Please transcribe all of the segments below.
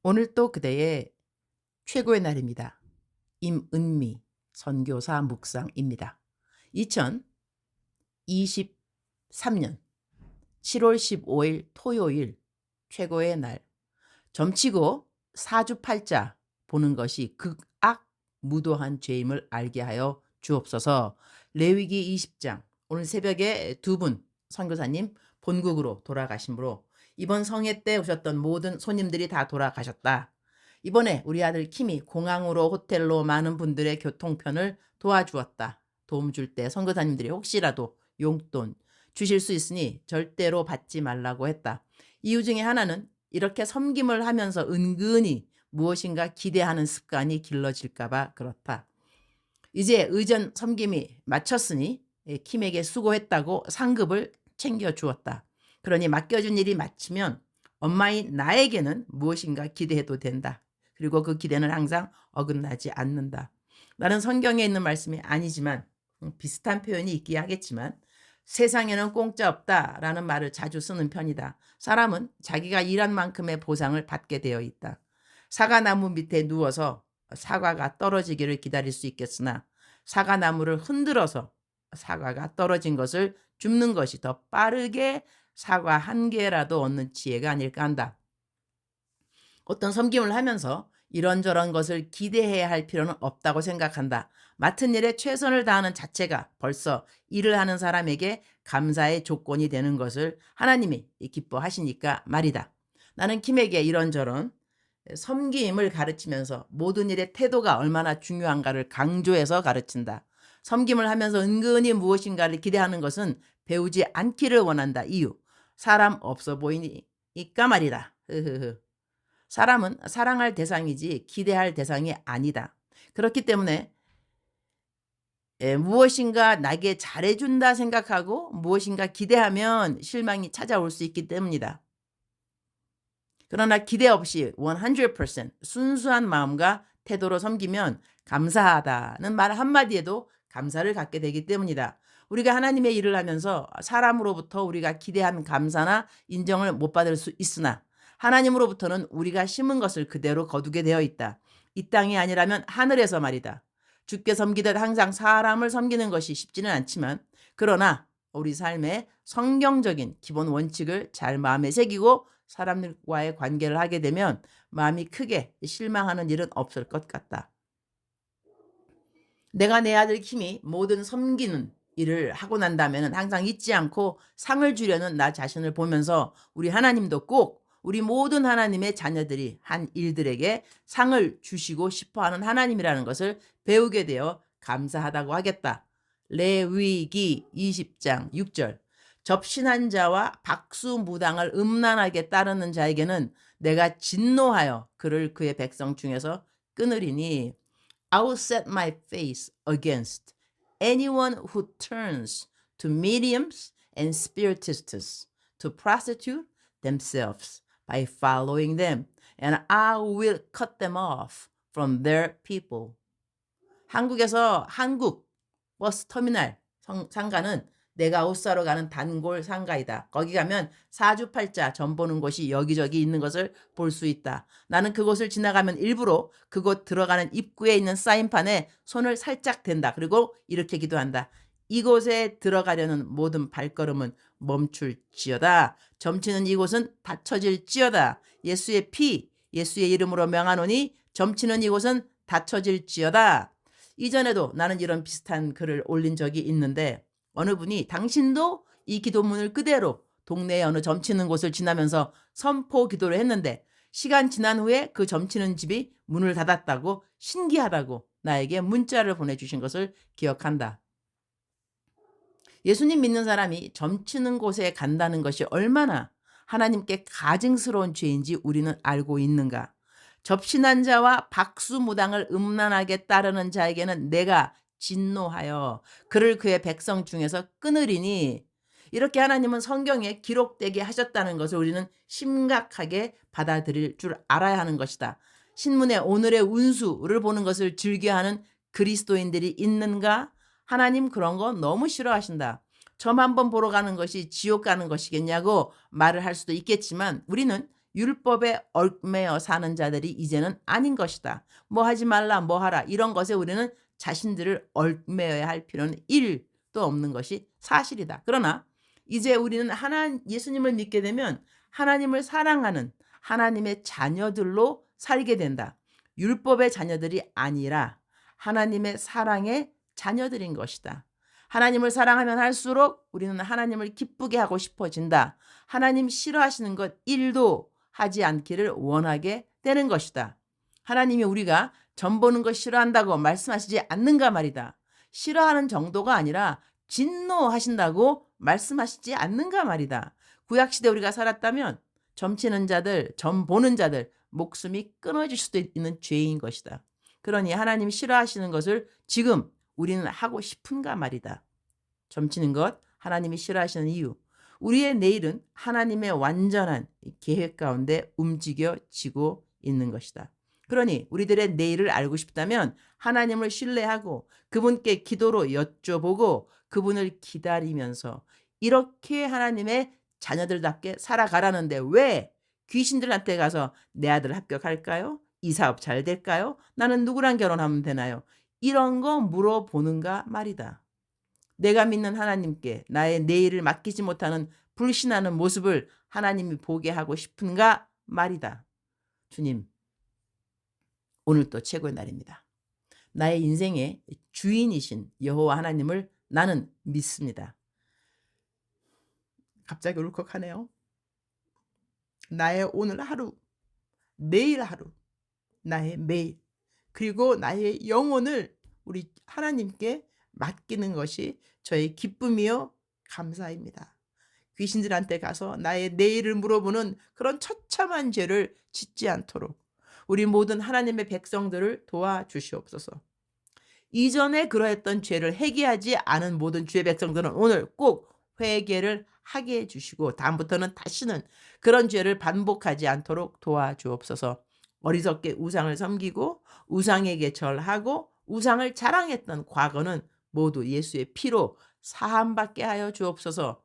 오늘 또 그대의 최고의 날입니다. 임은미 선교사 묵상입니다. 2023년 7월 15일 토요일 최고의 날. 점치고 사주팔자 보는 것이 극악 무도한 죄임을 알게 하여 주옵소서. 레위기 20장. 오늘 새벽에 두 분 선교사님 본국으로 돌아가심으로 이번 성회 때 오셨던 모든 손님들이 다 돌아가셨다. 이번에 우리 아들 킴이 공항으로 호텔로 많은 분들의 교통편을 도와주었다. 도움 줄 때 선교사님들이 혹시라도 용돈 주실 수 있으니 절대로 받지 말라고 했다. 이유 중에 하나는 이렇게 섬김을 하면서 은근히 무엇인가 기대하는 습관이 길러질까봐 그렇다. 이제 의전 섬김이 마쳤으니 킴에게 수고했다고 상급을 챙겨주었다. 그러니 맡겨준 일이 마치면 엄마인 나에게는 무엇인가 기대해도 된다. 그리고 그 기대는 항상 어긋나지 않는다. 나는 성경에 있는 말씀이 아니지만 비슷한 표현이 있긴 하겠지만 세상에는 공짜 없다라는 말을 자주 쓰는 편이다. 사람은 자기가 일한 만큼의 보상을 받게 되어 있다. 사과나무 밑에 누워서 사과가 떨어지기를 기다릴 수 있겠으나 사과나무를 흔들어서 사과가 떨어진 것을 줍는 것이 더 빠르게 사과 한 개라도 얻는 지혜가 아닐까 한다. 어떤 섬김을 하면서 이런저런 것을 기대해야 할 필요는 없다고 생각한다. 맡은 일에 최선을 다하는 자체가 벌써 일을 하는 사람에게 감사의 조건이 되는 것을 하나님이 기뻐하시니까 말이다. 나는 킴에게 이런저런 섬김을 가르치면서 모든 일의 태도가 얼마나 중요한가를 강조해서 가르친다. 섬김을 하면서 은근히 무엇인가를 기대하는 것은 배우지 않기를 원한다. 이유. 사람 없어 보이니까 말이다. 사람은 사랑할 대상이지 기대할 대상이 아니다. 그렇기 때문에 무엇인가 나에게 잘해준다 생각하고 무엇인가 기대하면 실망이 찾아올 수 있기 때문이다. 그러나 기대 없이 100% 순수한 마음과 태도로 섬기면 감사하다는 말 한마디에도 감사를 갖게 되기 때문이다. 우리가 하나님의 일을 하면서 사람으로부터 우리가 기대한 감사나 인정을 못 받을 수 있으나 하나님으로부터는 우리가 심은 것을 그대로 거두게 되어 있다. 이 땅이 아니라면 하늘에서 말이다. 주께 섬기듯 항상 사람을 섬기는 것이 쉽지는 않지만 그러나 우리 삶의 성경적인 기본 원칙을 잘 마음에 새기고 사람들과의 관계를 하게 되면 마음이 크게 실망하는 일은 없을 것 같다. 내가 내 아들 킴이 모든 섬기는 일을 하고 난다면 항상 잊지 않고 상을 주려는 나 자신을 보면서 우리 하나님도 꼭 우리 모든 하나님의 자녀들이 한 일들에게 상을 주시고 싶어하는 하나님이라는 것을 배우게 되어 감사하다고 하겠다. 레위기 20장 6절. 접신한 자와 박수무당을 음란하게 따르는 자에게는 내가 진노하여 그를 그의 백성 중에서 끊으리니 I will set my face against anyone who turns to mediums and spiritists to prostitute themselves by following them, and I will cut them off from their people. 한국에서 한국 버스터미널 상가는 내가 옷 사러 가는 단골 상가이다. 거기 가면 사주팔자 점 보는 곳이 여기저기 있는 것을 볼 수 있다. 나는 그곳을 지나가면 일부러 그곳 들어가는 입구에 있는 사인판에 손을 살짝 댄다. 그리고 이렇게 기도한다. 이곳에 들어가려는 모든 발걸음은 멈출지어다. 점치는 이곳은 닫혀질지어다. 예수의 피, 예수의 이름으로 명하노니 점치는 이곳은 닫혀질지어다. 이전에도 나는 이런 비슷한 글을 올린 적이 있는데 어느 분이 당신도 이 기도문을 그대로 동네의 어느 점치는 곳을 지나면서 선포 기도를 했는데 시간 지난 후에 그 점치는 집이 문을 닫았다고 신기하다고 나에게 문자를 보내주신 것을 기억한다. 예수님 믿는 사람이 점치는 곳에 간다는 것이 얼마나 하나님께 가증스러운 죄인지 우리는 알고 있는가. 접신한 자와 박수무당을 음란하게 따르는 자에게는 내가 진노하여 그를 그의 백성 중에서 끊으리니 이렇게 하나님은 성경에 기록되게 하셨다는 것을 우리는 심각하게 받아들일 줄 알아야 하는 것이다. 신문에 오늘의 운수를 보는 것을 즐겨하는 그리스도인들이 있는가? 하나님 그런 거 너무 싫어하신다. 점 한번 보러 가는 것이 지옥 가는 것이겠냐고 말을 할 수도 있겠지만 우리는 율법에 얽매여 사는 자들이 이제는 아닌 것이다. 뭐 하지 말라, 뭐 하라, 이런 것에 우리는 자신들을 얽매여야 할 필요는 1도 없는 것이 사실이다. 그러나 이제 우리는 예수님을 믿게 되면 하나님을 사랑하는 하나님의 자녀들로 살게 된다. 율법의 자녀들이 아니라 하나님의 사랑의 자녀들인 것이다. 하나님을 사랑하면 할수록 우리는 하나님을 기쁘게 하고 싶어진다. 하나님 싫어하시는 것 1도 하지 않기를 원하게 되는 것이다. 하나님이 우리가 점 보는 거 싫어한다고 말씀하시지 않는가 말이다. 싫어하는 정도가 아니라 진노하신다고 말씀하시지 않는가 말이다. 구약시대 우리가 살았다면 점치는 자들, 점 보는 자들 목숨이 끊어질 수도 있는 죄인 것이다. 그러니 하나님 싫어하시는 것을 지금 우리는 하고 싶은가 말이다. 점치는 것, 하나님이 싫어하시는 이유. 우리의 내일은 하나님의 완전한 계획 가운데 움직여지고 있는 것이다. 그러니 우리들의 내일을 알고 싶다면 하나님을 신뢰하고 그분께 기도로 여쭤보고 그분을 기다리면서 이렇게 하나님의 자녀들답게 살아가라는데 왜 귀신들한테 가서 내 아들 합격할까요? 이 사업 잘 될까요? 나는 누구랑 결혼하면 되나요? 이런 거 물어보는가 말이다. 내가 믿는 하나님께 나의 내일을 맡기지 못하는 불신하는 모습을 하나님이 보게 하고 싶은가 말이다. 주님, 오늘 또 최고의 날입니다. 나의 인생의 주인이신 여호와 하나님을 나는 믿습니다. 갑자기 울컥하네요. 나의 오늘 하루, 내일 하루, 나의 매일, 그리고 나의 영혼을 우리 하나님께 맡기는 것이 저의 기쁨이요 감사입니다. 귀신들한테 가서 나의 내일을 물어보는 그런 처참한 죄를 짓지 않도록 우리 모든 하나님의 백성들을 도와주시옵소서. 이전에 그러했던 죄를 회개하지 않은 모든 주의 백성들은 오늘 꼭 회개를 하게 해주시고 다음부터는 다시는 그런 죄를 반복하지 않도록 도와주옵소서. 어리석게 우상을 섬기고 우상에게 절하고 우상을 자랑했던 과거는 모두 예수의 피로 사함받게 하여 주옵소서.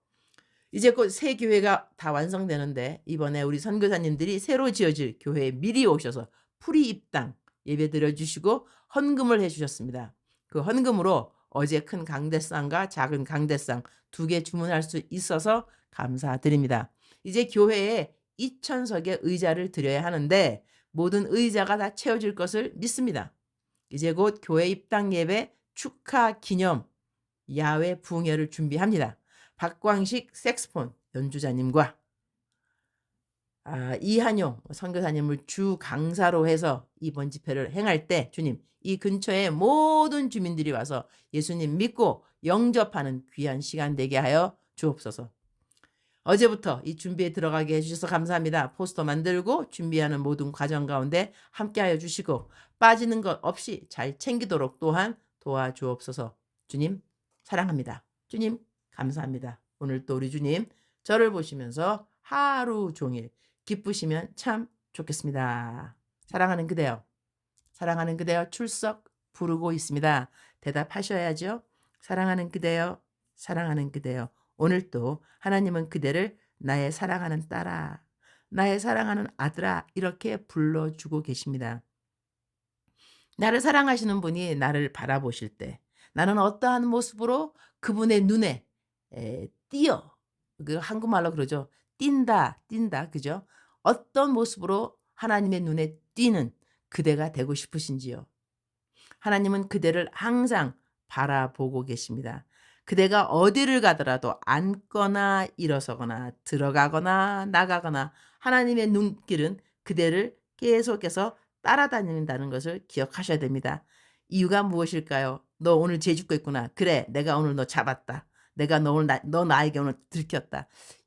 이제 곧 새 교회가 다 완성되는데 이번에 우리 선교사님들이 새로 지어질 교회에 미리 오셔서 풀이 입당 예배 드려주시고 헌금을 해주셨습니다. 그 헌금으로 어제 큰 강대상과 작은 강대상 2개 주문할 수 있어서 감사드립니다. 이제 교회에 2,000석의 의자를 드려야 하는데 모든 의자가 다 채워질 것을 믿습니다. 이제 곧 교회 입당 예배 축하 기념 야외 부흥회를 준비합니다. 박광식 색스폰 연주자님과 이한용 선교사님을 주 강사로 해서 이번 집회를 행할 때 주님 이 근처에 모든 주민들이 와서 예수님 믿고 영접하는 귀한 시간 되게 하여 주옵소서. 어제부터 이 준비에 들어가게 해주셔서 감사합니다. 포스터 만들고 준비하는 모든 과정 가운데 함께하여 주시고 빠지는 것 없이 잘 챙기도록 또한 도와주옵소서. 주님 사랑합니다. 주님 감사합니다. 오늘 또 우리 주님 저를 보시면서 하루 종일 기쁘시면 참 좋겠습니다. 사랑하는 그대여, 사랑하는 그대여 출석 부르고 있습니다. 대답하셔야죠. 사랑하는 그대여, 사랑하는 그대여. 오늘 또 하나님은 그대를 나의 사랑하는 딸아, 나의 사랑하는 아들아 이렇게 불러주고 계십니다. 나를 사랑하시는 분이 나를 바라보실 때 나는 어떠한 모습으로 그분의 눈에 띄어, 그 한국말로 그러죠. 띈다, 그죠? 어떤 모습으로 하나님의 눈에 띄는 그대가 되고 싶으신지요? 하나님은 그대를 항상 바라보고 계십니다. 그대가 어디를 가더라도 앉거나 일어서거나 들어가거나 나가거나 하나님의 눈길은 그대를 계속해서 따라다닌다는 것을 기억하셔야 됩니다. 이유가 무엇일까요? 너 오늘 죄 짓고 있구나. 그래, 내가 오늘 너 잡았다. 내가 너 나에게 오늘 들켰다.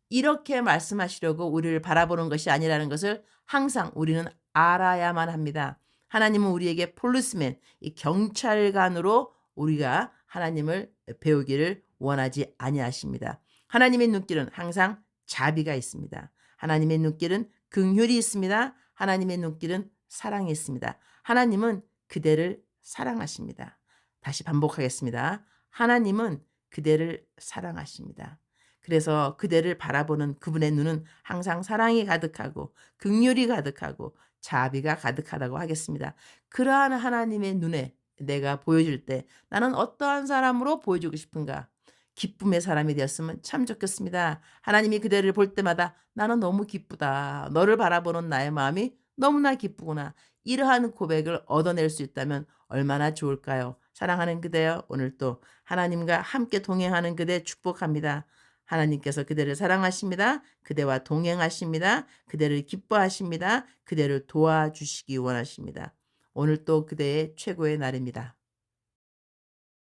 이렇게 말씀하시려고 우리를 바라보는 것이 아니라는 것을 항상 우리는 알아야만 합니다. 하나님은 우리에게 폴리스맨, 이 경찰관으로 우리가 하나님을 배우기를 원하지 아니하십니다. 하나님의 눈길은 항상 자비가 있습니다. 하나님의 눈길은 긍휼이 있습니다. 하나님의 눈길은 사랑이 있습니다. 하나님은 그대를 사랑하십니다. 다시 반복하겠습니다. 하나님은 그대를 사랑하십니다. 그래서 그대를 바라보는 그분의 눈은 항상 사랑이 가득하고 긍휼이 가득하고 자비가 가득하다고 하겠습니다. 그러한 하나님의 눈에 내가 보여줄 때 나는 어떠한 사람으로 보여주고 싶은가? 기쁨의 사람이 되었으면 참 좋겠습니다. 하나님이 그대를 볼 때마다 나는 너무 기쁘다. 너를 바라보는 나의 마음이 너무나 기쁘구나. 이러한 고백을 얻어낼 수 있다면 얼마나 좋을까요? 사랑하는 그대여, 오늘 또 하나님과 함께 동행하는 그대 축복합니다. 하나님께서 그대를 사랑하십니다. 그대와 동행하십니다. 그대를 기뻐하십니다. 그대를 도와주시기 원하십니다. 오늘 또 그대의 최고의 날입니다.